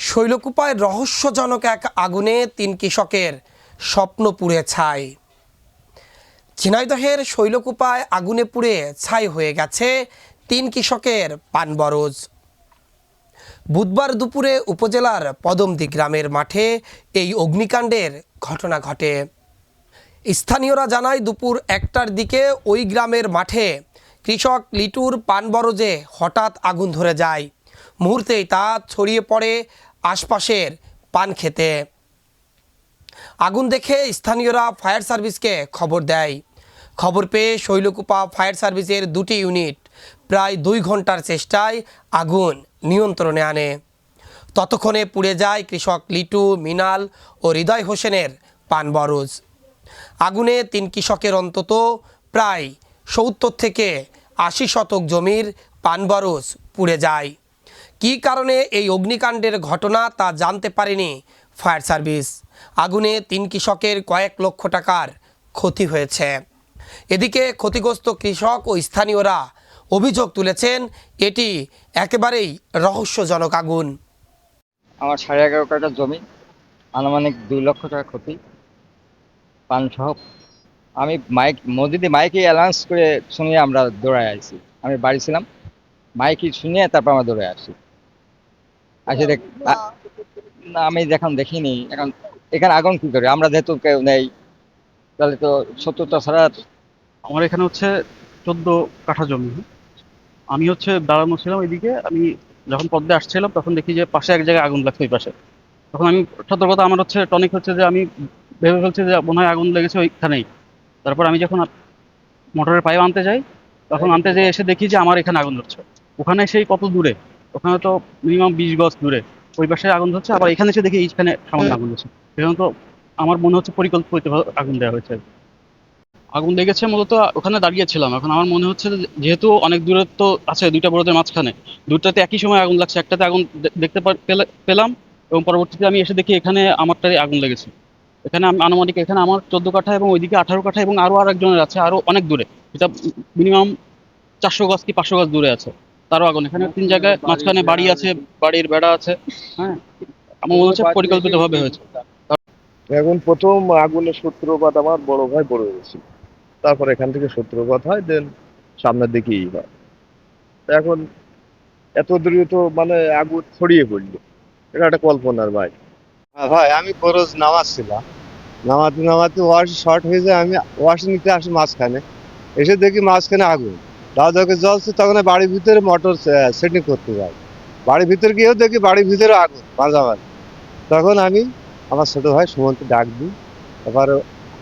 শৈলকুপায় রহস্যজনক এক আগুনে ৩ কৃষকের স্বপ্ন পুড়ে ছাই। ঝিনাইদহের শৈলকুপায় আগুনে পুড়ে ছাই হয়ে গেছে ৩ কৃষকের পান বরজ। বুধবার দুপুরে উপজেলার পদমদি গ্রামের মাঠে এই অগ্নিকাণ্ডের ঘটনা ঘটে। স্থানীয়রা জানায় দুপুর ১টার দিকে ওই গ্রামের মাঠে কৃষক লিটুর পান বরজে হঠাৎ আগুন ধরে যায়। মুহূর্তেই তা ছড়িয়ে পড়ে আশপাশের পান খেতে। আগুন দেখে স্থানীয়রা ফায়ার সার্ভিসকে খবর দেয়। খবর পেয়ে শৈলকুপা ফায়ার সার্ভিসের ২টি ইউনিট প্রায় ২ ঘন্টার চেষ্টায় আগুন নিয়ন্ত্রণে আনে। ততক্ষণে পুড়ে যায় কৃষক লিটু, মিনাল ও হৃদয় হোসেনের পান বরজ। আগুনে ৩ কৃষকের অন্তত প্রায় ৭০ থেকে ৮০ শতক জমির পান বরজ পুড়ে যায়। কী কারণে এই অগ্নিকাণ্ডের ঘটনা তা জানতে পারেনি ফায়ার সার্ভিস। আগুনে ৩ কৃষকের কয়েক লক্ষ টাকার ক্ষতি হয়েছে। এদিকে ক্ষতিগ্রস্ত কৃষক ও স্থানীয়রা অভিযোগ তুলেছেন এটি একেবারেই রহস্যজনক আগুন। আমার 11.5 কাঠা জমি, আনুমানিক 2 লক্ষ টাকা ক্ষতি, পান সহ। আমি মসজিদে মাইকে অ্যানাউন্স করে শুনিয়ে আমরা দৌড়ায় আসি। আমি বাড়ি ছিলাম, মাইকে শুনিয়ে তারপর আমরা দৌড়ে আসি। দেখ না, আমি এখন দেখিনি। এখন এখানে আগুন কি করে, আমরা যেহেতু কেউ নেই, তাহলে তো শত্রুতা ছাড়া। আমার এখানে হচ্ছে 14 কাঠা জমি। আমি হচ্ছে দাঁড়ানো ছিলাম এদিকে। আমি যখন পদ্মে আসছিলাম তখন দেখি যে পাশে এক জায়গায় আগুন লাগছে ওই পাশে। তখন আমি সতর্কতা, আমার হচ্ছে টনিক হচ্ছে যে আমি ভেবে ফেলছি যে মনে হয় আগুন লেগেছে ওইখানেই। তারপর আমি যখন মোটরের পাইপ আনতে যাই, তখন আনতে যেয়ে এসে দেখি যে আমার এখানে আগুন ধরছে। ওখানে সেই কত দূরে, ওখানে তো মিনিমাম 20 গজ দূরে ওই পাশে আগুন ধরছে, আবার এখানে এসে দেখি এইখানে সামান্য আগুন ধরছে। সেখানে তো আমার মনে হচ্ছে পরিকল্পিত আগুন দেওয়া হয়েছে। আগুন লেগেছে মূলত ওখানে দাঁড়িয়েছিলাম। এখন আমার মনে হচ্ছে যে যেহেতু অনেক দূরত্ব আছে দুইটা বরজের মাঝখানে, দুইটাতে একই সময় আগুন লাগছে। একটাতে আগুন দেখতে পেলাম এবং পরবর্তীতে আমি এসে দেখি এখানে আমারটাই আগুন লেগেছে। এখানে আনুমানিক এখানে আমার 14 কাঠা এবং ওইদিকে 18 কাঠা এবং আরো আরেকজনের আছে আরো অনেক দূরে, এটা মিনিমাম 400 গজ কি 500 গজ দূরে আছে তারও আগুন। এখানে 3 জায়গায় মাঝখানে বাড়ি আছে, বাড়ির বেড়া আছে। হ্যাঁ, আমার মনে হচ্ছে পরিকল্পিতভাবে হয়েছে। এখন প্রথম আগুনের সূত্রপাত আমার বড় ভাই বড় হয়েছে, তারপর এখান থেকে সূত্রপাত হয়, দেন সামনের দিকেই হয়। তা এখন এত দ্রুত মানে আগুন ছড়িয়ে পড়লো, এটা একটা কল্পনার ভাই। হ্যাঁ ভাই, আমি বরজ নামাচ্ছিলাম, নামাতে নামাতে ওয়াশ শর্ট হয়ে যায়। আমি ওয়াশ নিতে আসি মাঝখানে, এসে দেখি মাঝখানে আগুন দাও দাওকে জ্বলছে। তখন বাড়ির ভিতরে মোটর সেটিং করতে যাই, বাড়ির ভিতরে গিয়েও দেখি বাড়ির ভিতরে আগুন মাঝামাঝি। তখন আমি আমার ছোট ভাই সুমনকে ডাক দিই, তারপর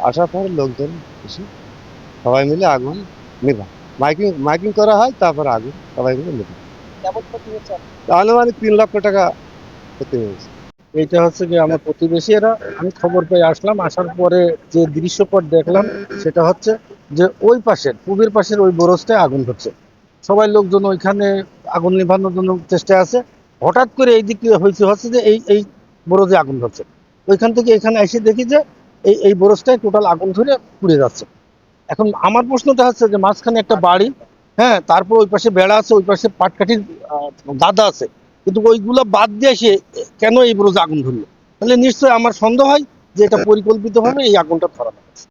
আসার পর লোকজন এসে সবাই মিলে আগুন নেভায়, মাইকিং মাইকিং করা হয়, তারপর আগুন সবাই মিলে নেভায়। আনুমানিক 3 লক্ষ টাকা ক্ষতি হয়েছে। এইটা হচ্ছে যে আমার প্রতিবেশীরা, আমি খবর পেয়ে আসলাম। আসার পরে যে দৃশ্যপট দেখলাম সেটা হচ্ছে যে ওই পাশের পূবের পাশের ওই বরজটায় আগুন হচ্ছে। সবাই লোকজন ওইখানে আগুন নেভানোর জন্য চেষ্টায় আছে। হঠাৎ করে এই দিকে হচ্ছে যে এই বরজে আগুন হচ্ছে। ওইখান থেকে এখানে এসে দেখি যে এই বরজটায় টোটাল আগুন ধরে পুড়ে যাচ্ছে। এখন আমার প্রশ্নটা হচ্ছে যে মাঝখানে একটা বাড়ি, হ্যাঁ, তারপর ওই পাশে বেড়া আছে, ওই পাশে পাটকাঠির গাদা আছে, কিন্তু ওইগুলো বাদ দিয়ে এসে কেন এই বরজে আগুন ধরলো? তাহলে নিশ্চয়ই আমার সন্দেহ হয় যে এটা পরিকল্পিতভাবে এই আগুনটা ধরানো হয়েছে।